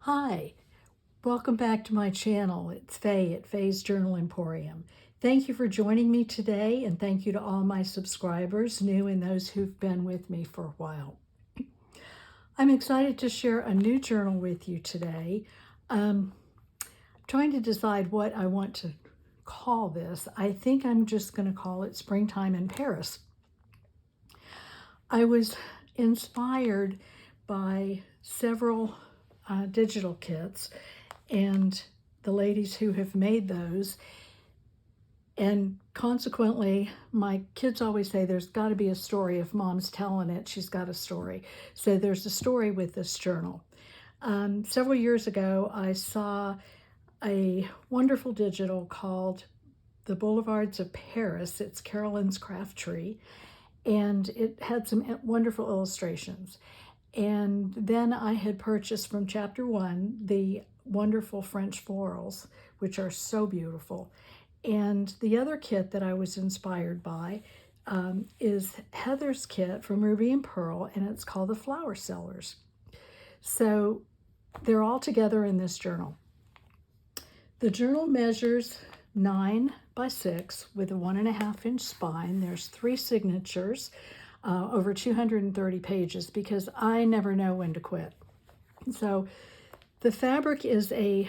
Hi, welcome back to my channel. It's Faye at Faye's Journal Emporium. Thank you for joining me today, and thank you to all my subscribers, new and those who've been with me for a while. I'm excited to share a new journal with you today. Trying to decide what I want to call this. I think I'm just going to call it Springtime in Paris. I was inspired by several digital kits and the ladies who have made those. And consequently, my kids always say there's got to be a story. If mom's telling it, she's got a story. So there's a story with this journal. Several years ago, I saw a wonderful digital called The Boulevards of Paris. It's Carolyn's Craft Tree, and it had some wonderful illustrations. And then I had purchased from Chapter 1 the wonderful French florals, which are so beautiful. And the other kit that I was inspired by is Heather's kit from Ruby and Pearl, and it's called the Flower Sellers. So they're all together in this journal. The journal measures 9 by 6 with a 1.5-inch spine. There's 3 signatures, over 230 pages, because I never know when to quit. So the fabric is a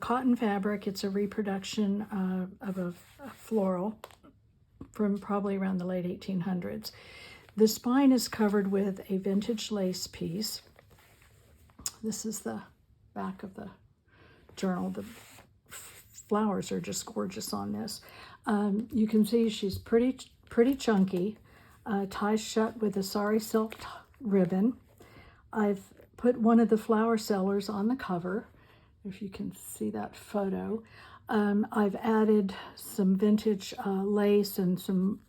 cotton fabric. It's a reproduction of a floral from probably around the late 1800s. The spine is covered with a vintage lace piece. This is the back of the journal. The flowers are just gorgeous on this. You can see she's pretty chunky, ties shut with a sari silk ribbon. I've put one of the flower sellers on the cover, if you can see that photo. I've added some vintage lace and some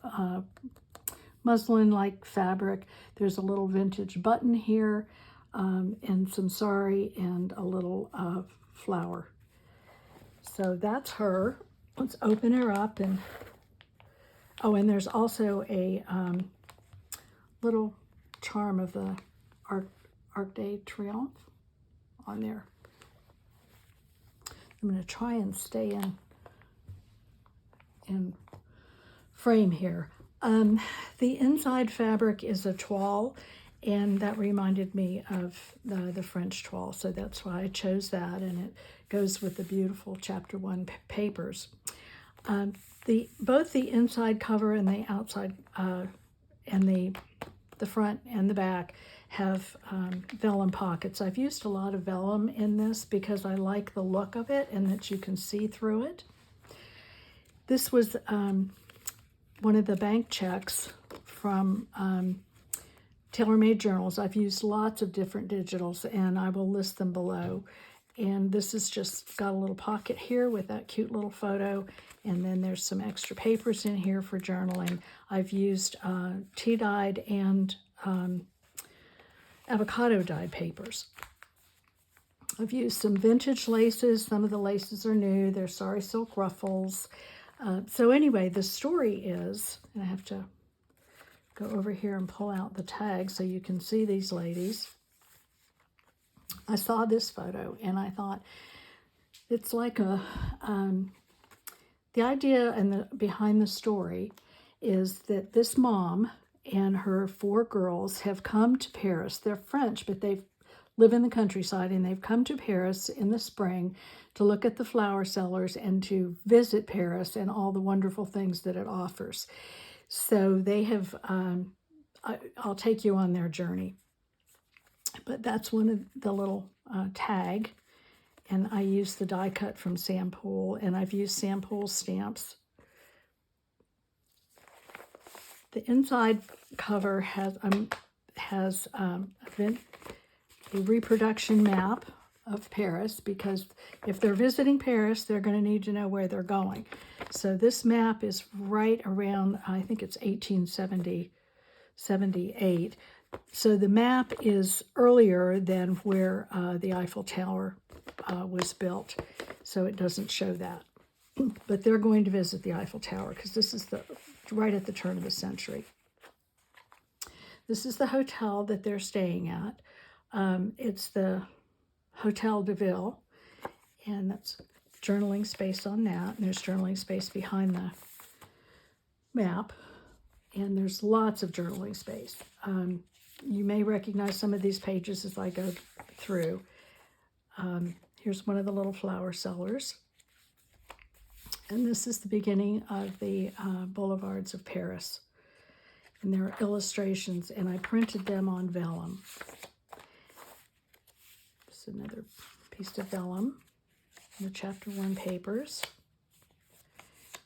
muslin-like fabric. There's a little vintage button here, and some sari and a little flower. So that's her. Let's open her up. And and there's also a little charm of the Arc de Triomphe on there. I'm going to try and stay in frame here. The inside fabric is a toile, and that reminded me of the French toile, so that's why I chose that, and it goes with the beautiful Chapter 1 papers. Both the inside cover and the outside and the front and the back have vellum pockets. I've used a lot of vellum in this because I like the look of it and that you can see through it. This was one of the bank checks from TaylorMade Journals. I've used lots of different digitals, and I will list them below. And this has just got a little pocket here with that cute little photo, and then there's some extra papers in here for journaling. I've used tea-dyed and avocado dyed papers. I've used some vintage laces. Some of the laces are new. They're sari silk ruffles. So anyway, the story is, and I have to go over here and pull out the tag so you can see these ladies. I saw this photo and I thought it's like the idea and behind the story is that this mom and her 4 girls have come to Paris. They're French, but they live in the countryside, and they've come to Paris in the spring to look at the flower sellers and to visit Paris and all the wonderful things that it offers. So they have, I'll take you on their journey. But that's one of the little tag, and I use the die cut from Sampool, and I've used Sampool stamps. The inside cover has a reproduction map of Paris, because if they're visiting Paris, they're going to need to know where they're going. So this map is right around, I think it's 1878. So the map is earlier than where the Eiffel Tower was built, so it doesn't show that. But they're going to visit the Eiffel Tower because this is right at the turn of the century. This is the hotel that they're staying at. It's the Hotel de Ville, and that's journaling space on that, and there's journaling space behind the map, and there's lots of journaling space. You may recognize some of these pages as I go through. Here's one of the little flower cellars. And this is the beginning of the Boulevards of Paris. And there are illustrations, and I printed them on vellum. Just another piece of vellum, the chapter 1 papers.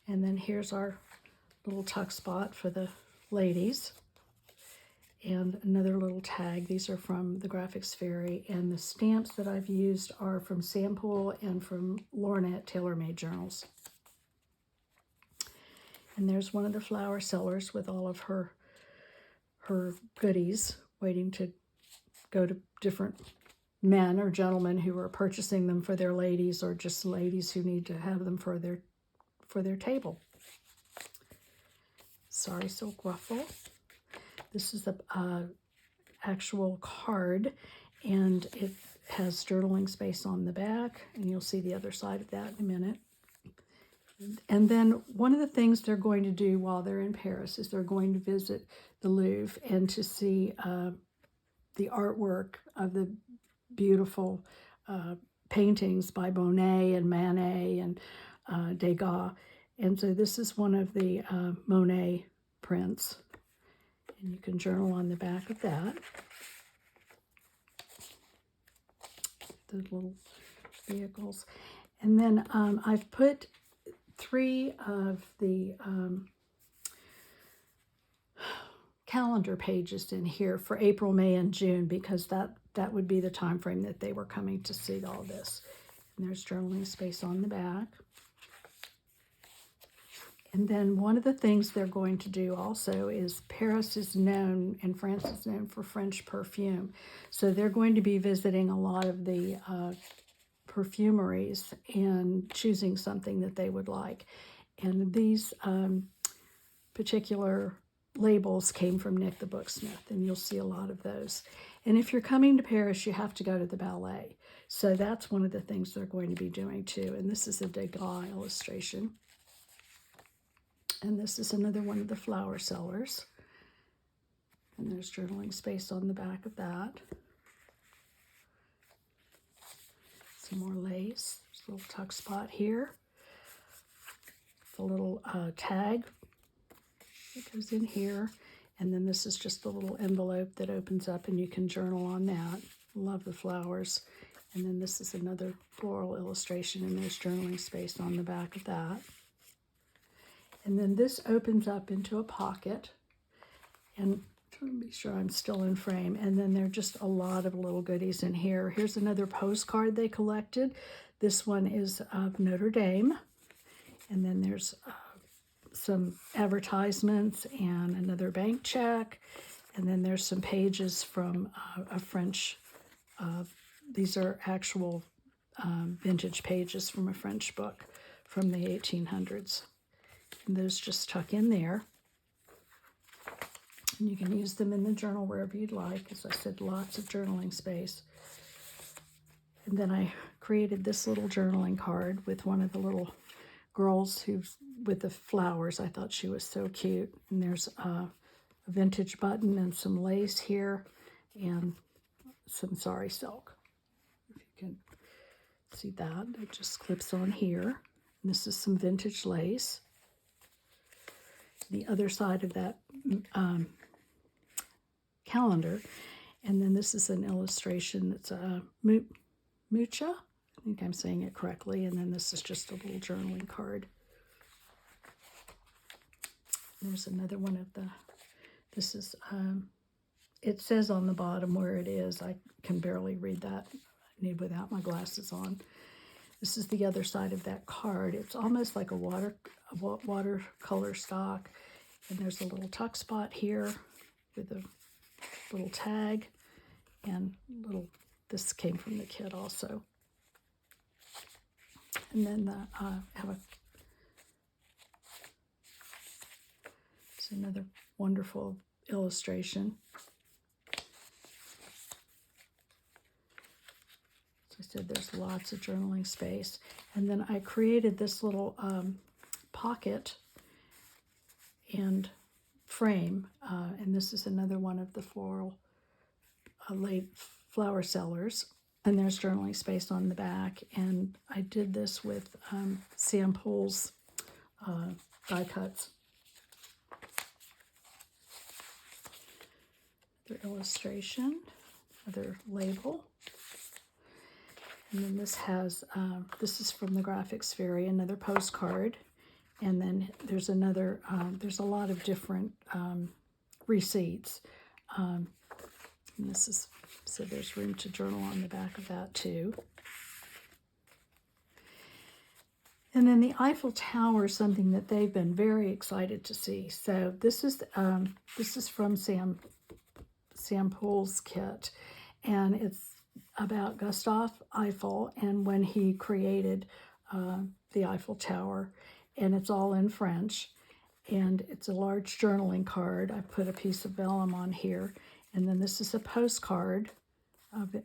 And then here's our little tuck spot for the ladies. And another little tag. These are from the Graphics Fairy, and the stamps that I've used are from Sampool and from Lornette Tailor-Made Journals. And there's one of the flower sellers with all of her goodies waiting to go to different men or gentlemen who are purchasing them for their ladies, or just ladies who need to have them for their table. Sari Silk Ruffle. This is the actual card, and it has journaling space on the back, and you'll see the other side of that in a minute. And then one of the things they're going to do while they're in Paris is they're going to visit the Louvre and to see the artwork of the beautiful paintings by Monet and Manet and Degas. And so this is one of the Monet prints. And you can journal on the back of that. The little vehicles. And then I've put 3 of the calendar pages in here for April, May, and June, because that would be the time frame that they were coming to see all this. And there's journaling space on the back. And then one of the things they're going to do also is Paris is known and France is known for French perfume. So they're going to be visiting a lot of the perfumeries and choosing something that they would like. And these particular labels came from Nick the Booksmith, and you'll see a lot of those. And if you're coming to Paris, you have to go to the ballet. So that's one of the things they're going to be doing too. And this is a Degas illustration. And this is another one of the flower sellers. And there's journaling space on the back of that. Some more lace. There's a little tuck spot here. The little tag that goes in here. And then this is just the little envelope that opens up, and you can journal on that. Love the flowers. And then this is another floral illustration, and there's journaling space on the back of that. And then this opens up into a pocket, and I'm trying to be sure I'm still in frame. And then there are just a lot of little goodies in here. Here's another postcard they collected. This one is of Notre Dame. And then there's some advertisements and another bank check. And then there's some pages from a French, these are actual vintage pages from a French book from the 1800s. And those just tuck in there. And you can use them in the journal wherever you'd like. As I said, lots of journaling space. And then I created this little journaling card with one of the little girls with the flowers. I thought she was so cute. And there's a vintage button and some lace here and some sari silk. If you can see that, it just clips on here. And this is some vintage lace. The other side of that calendar. And then this is an illustration that's a Mucha. I think I'm saying it correctly. And then this is just a little journaling card. There's another one of the, this is, it says on the bottom where it is. I can barely read that without my glasses on. This is the other side of that card. It's almost like a watercolor stock. And there's a little tuck spot here with a little tag and this came from the kit also. And then I have it's another wonderful illustration. It's I said there's lots of journaling space. And then I created this little pocket and frame, and this is another one of the floral late flower sellers. And there's journaling space on the back. And I did this with Sam Poole's die cuts. Their illustration, other label. And then this has, this is from the Graphics Fairy, another postcard. And then there's another, there's a lot of different receipts. And this is, so there's room to journal on the back of that too. And then the Eiffel Tower is something that they've been very excited to see. So this is from Sam Poole's kit, and it's about Gustave Eiffel and when he created the Eiffel Tower, and it's all in French, and it's a large journaling card. I put a piece of vellum on here, and then this is a postcard of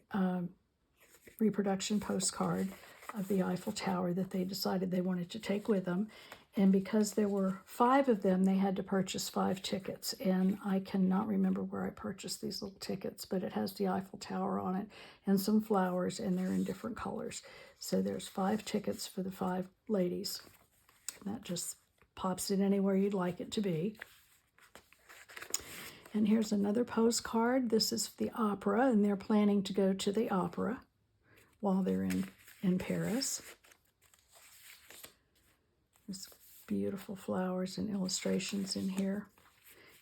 reproduction postcard of the Eiffel Tower that they decided they wanted to take with them. And because there were 5 of them, they had to purchase 5 tickets. And I cannot remember where I purchased these little tickets, but it has the Eiffel Tower on it and some flowers, and they're in different colors. So there's 5 tickets for the 5 ladies. And that just pops it anywhere you'd like it to be. And here's another postcard. This is the opera, and they're planning to go to the opera while they're in Paris. There's beautiful flowers and illustrations in here.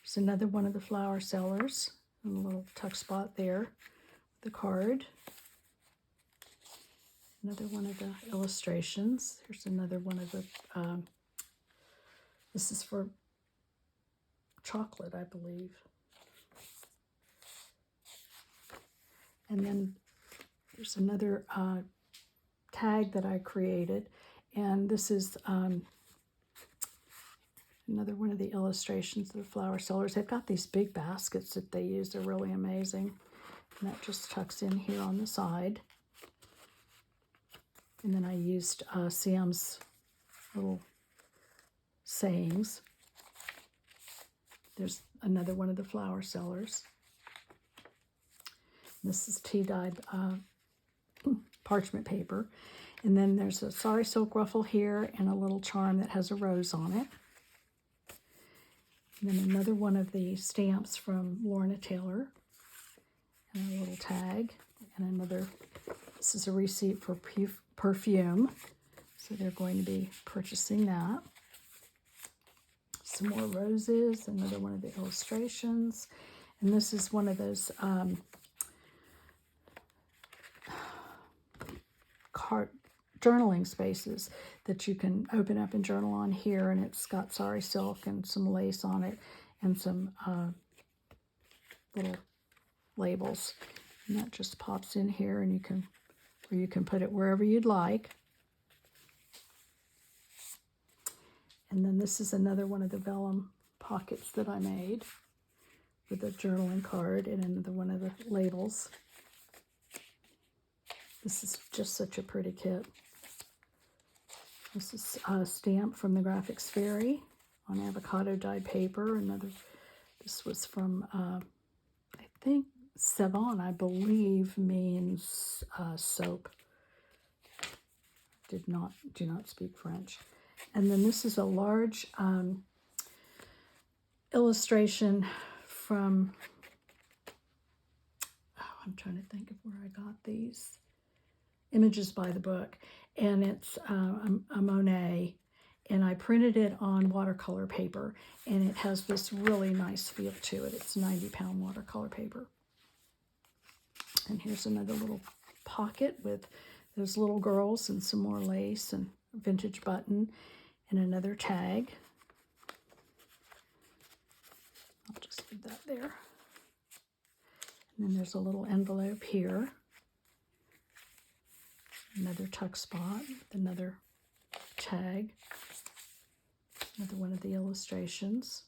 There's another one of the flower sellers, and a little tuck spot there, the card. Another one of the illustrations. Here's another one of the, this is for chocolate, I believe. And then there's another tag that I created, and this is another one of the illustrations of the flower sellers. They've got these big baskets that they use. They're really amazing. And that just tucks in here on the side. And then I used Sam's little sayings. There's another one of the flower sellers. This is tea-dyed parchment paper. And then there's a sari silk ruffle here and a little charm that has a rose on it. And then another one of the stamps from Lorna Taylor. And a little tag. And another, this is a receipt for perfume. So they're going to be purchasing that. Some more roses, another one of the illustrations. And this is one of those journaling spaces that you can open up and journal on here, and it's got sari silk and some lace on it and some little labels, and that just pops in here, and you can put it wherever you'd like. And then this is another one of the vellum pockets that I made with a journaling card and another one of the labels. This is just such a pretty kit. This is a stamp from the Graphics Fairy on avocado dyed paper. This was from, I think, Savon, I believe, means soap. Do not speak French. And then this is a large illustration from, I'm trying to think of where I got these. Images by the Book, and it's a Monet, and I printed it on watercolor paper, and it has this really nice feel to it. It's 90-pound watercolor paper. And here's another little pocket with those little girls and some more lace and a vintage button and another tag. I'll just leave that there. And then there's a little envelope here. Another tuck spot, another tag, another one of the illustrations.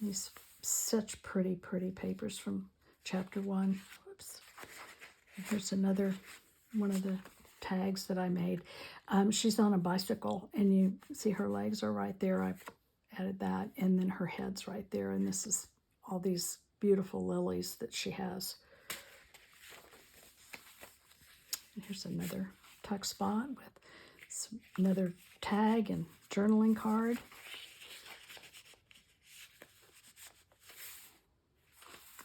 These such pretty papers from chapter 1. Whoops. Here's another one of the tags that I made. She's on a bicycle, and you see her legs are right there. I added that, and then her head's right there, and this is all these beautiful lilies that she has. And here's another tuck spot with another tag and journaling card.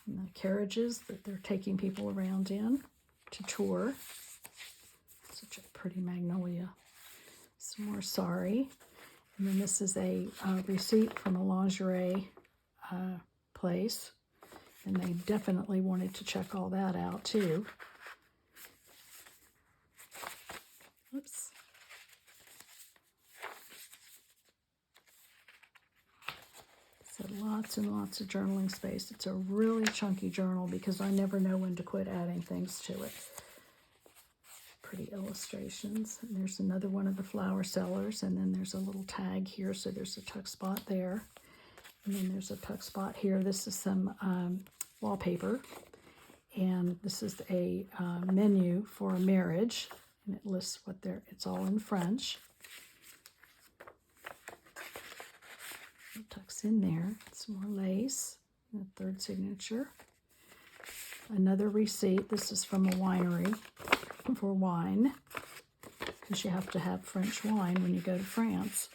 And the carriages that they're taking people around in to tour. Such a pretty magnolia. Some more sari. And then this is a receipt from a lingerie place. And they definitely wanted to check all that out too. Oops. So lots and lots of journaling space. It's a really chunky journal because I never know when to quit adding things to it. Pretty illustrations. And there's another one of the flower sellers, and then there's a little tag here, so there's a tuck spot there. And then there's a tuck spot here. This is some wallpaper, and this is a menu for a marriage, and it lists what it's all in French. It tucks in there. Some more lace, and a third signature. Another receipt. This is from a winery for wine, because you have to have French wine when you go to France,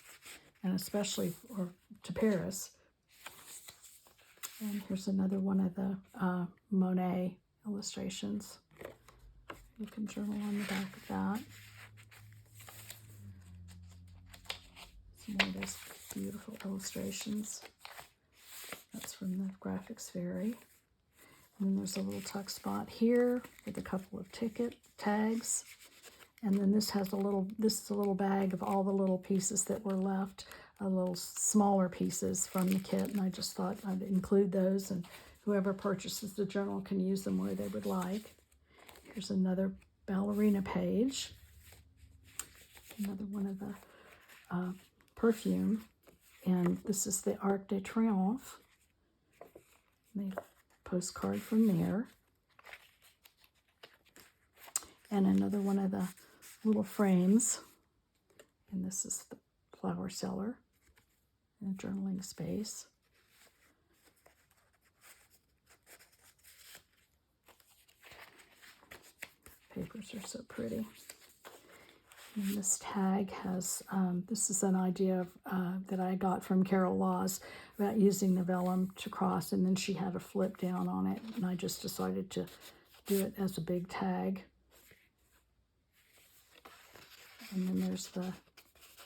and especially to Paris. And here's another one of the Monet illustrations. You can journal on the back of that. Some more of those beautiful illustrations. That's from the Graphics Fairy. And then there's a little tuck spot here with a couple of ticket tags. And then this is a little bag of all the little pieces that were left, little smaller pieces from the kit. And I just thought I'd include those, and whoever purchases the journal can use them where they would like. Here's another ballerina page. Another one of the perfume. And this is the Arc de Triomphe. They postcard from there. And another one of the little frames. And this is the flower seller and a journaling space. Papers are so pretty. And this tag has, this is an idea that I got from Carol Laws about using the vellum to cross, and then she had a flip down on it, and I just decided to do it as a big tag. And then there's the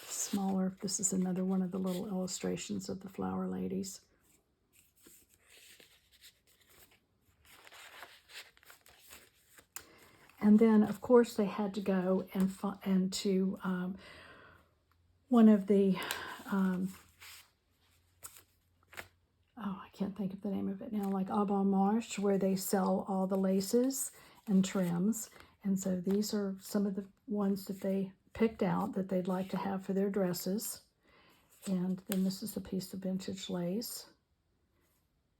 smaller, this is another one of the little illustrations of the flower ladies. And then, of course, they had to go and to one of the, I can't think of the name of it now, like Au Bon Marché, where they sell all the laces and trims. And so these are some of the ones that they picked out that they'd like to have for their dresses. And then this is a piece of vintage lace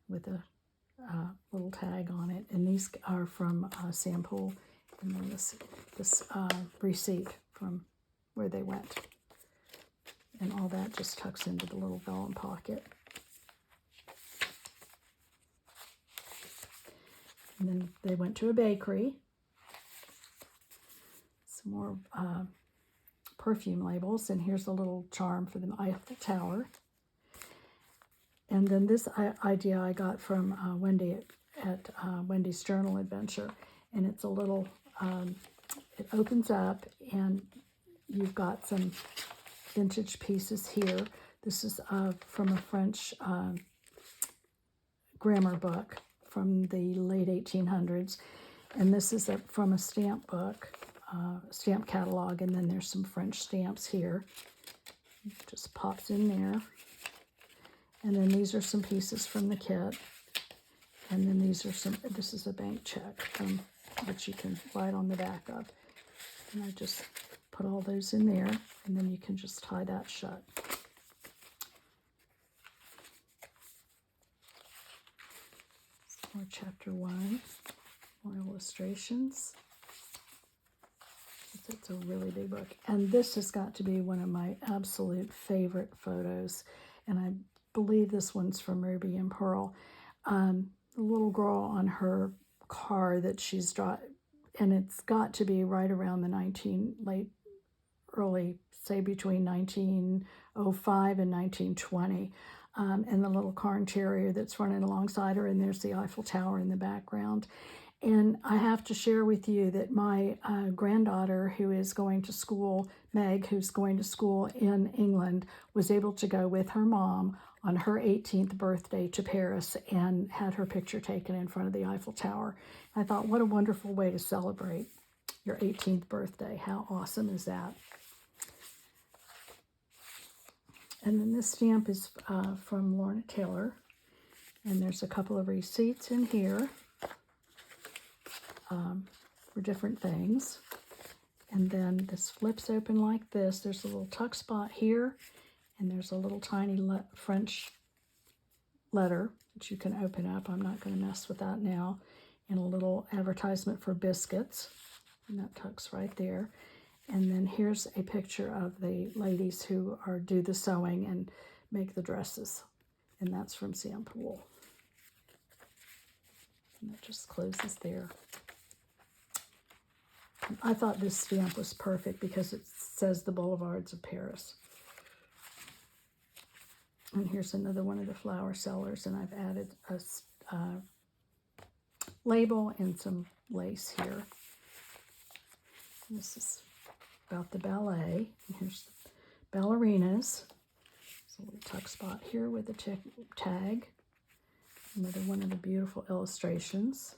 with a little tag on it. And these are from Sampool. And then this receipt from where they went. And all that just tucks into the little vellum pocket. And then they went to a bakery. Some more perfume labels. And here's a little charm for the Eiffel Tower. And then this idea I got from Wendy at Wendy's Journal Adventure. And it's a little, it opens up, and you've got some vintage pieces here. This is from a French grammar book from the late 1800s. And this is from a stamp book, stamp catalog, and then there's some French stamps here. It just pops in there. And then these are some pieces from the kit. And then these are this is a bank check that you can write on the back of. And I just put all those in there, and then you can just tie that shut. More chapter 1. More illustrations. It's a really big book. And this has got to be one of my absolute favorite photos. And I believe this one's from Ruby and Pearl. The little girl on her car that she's driving, and it's got to be right around the early, say between 1905 and 1920. And the little Cairn Terrier that's running alongside her, and there's the Eiffel Tower in the background. And I have to share with you that my granddaughter, who is going to school, Meg, who's going to school in England, was able to go with her mom on her 18th birthday to Paris and had her picture taken in front of the Eiffel Tower. I thought, what a wonderful way to celebrate your 18th birthday. How awesome is that? And then this stamp is from Lorna Taylor. And there's a couple of receipts in here for different things. And then this flips open like this. There's a little tuck spot here. And there's a little tiny French letter that you can open up. I'm not going to mess with that now. And a little advertisement for biscuits. And that tucks right there. And then here's a picture of the ladies who do the sewing and make the dresses. And that's from Sam Poole. And that just closes there. And I thought this stamp was perfect because it says the Boulevards of Paris. And here's another one of the flower sellers, and I've added a label and some lace here. And this is about the ballet. And here's the ballerinas. There's a little tuck spot here with a tag. Another one of the beautiful illustrations.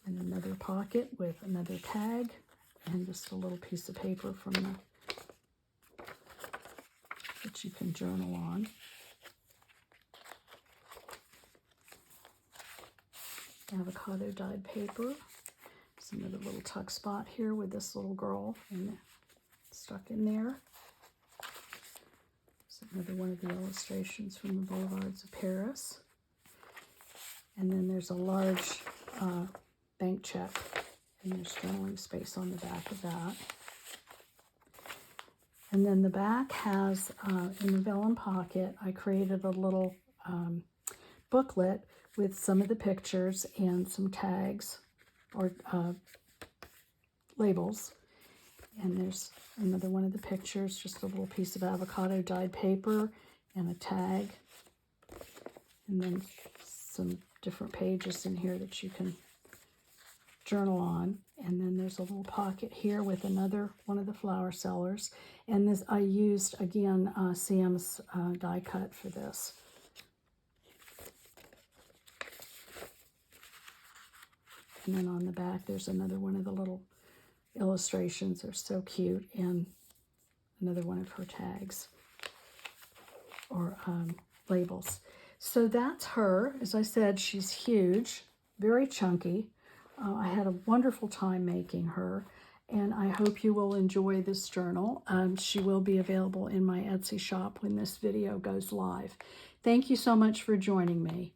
And another pocket with another tag. And just a little piece of paper from that you can journal on. Avocado dyed paper. Some of the little tuck spot here with this little girl stuck in there. So another one of the illustrations from the Boulevards of Paris. And then there's a large bank check, and there's journaling space on the back of that. And then the back has, in the vellum pocket, I created a little booklet with some of the pictures and some tags or labels. And there's another one of the pictures, just a little piece of avocado dyed paper and a tag. And then some different pages in here that you can journal on. And then there's a little pocket here with another one of the flower sellers. And this I used, again, Sam's die cut for this. And then on the back, there's another one of the little illustrations. They're so cute. And another one of her tags or labels. So that's her. As I said, she's huge, very chunky. I had a wonderful time making her. And I hope you will enjoy this journal. She will be available in my Etsy shop when this video goes live. Thank you so much for joining me.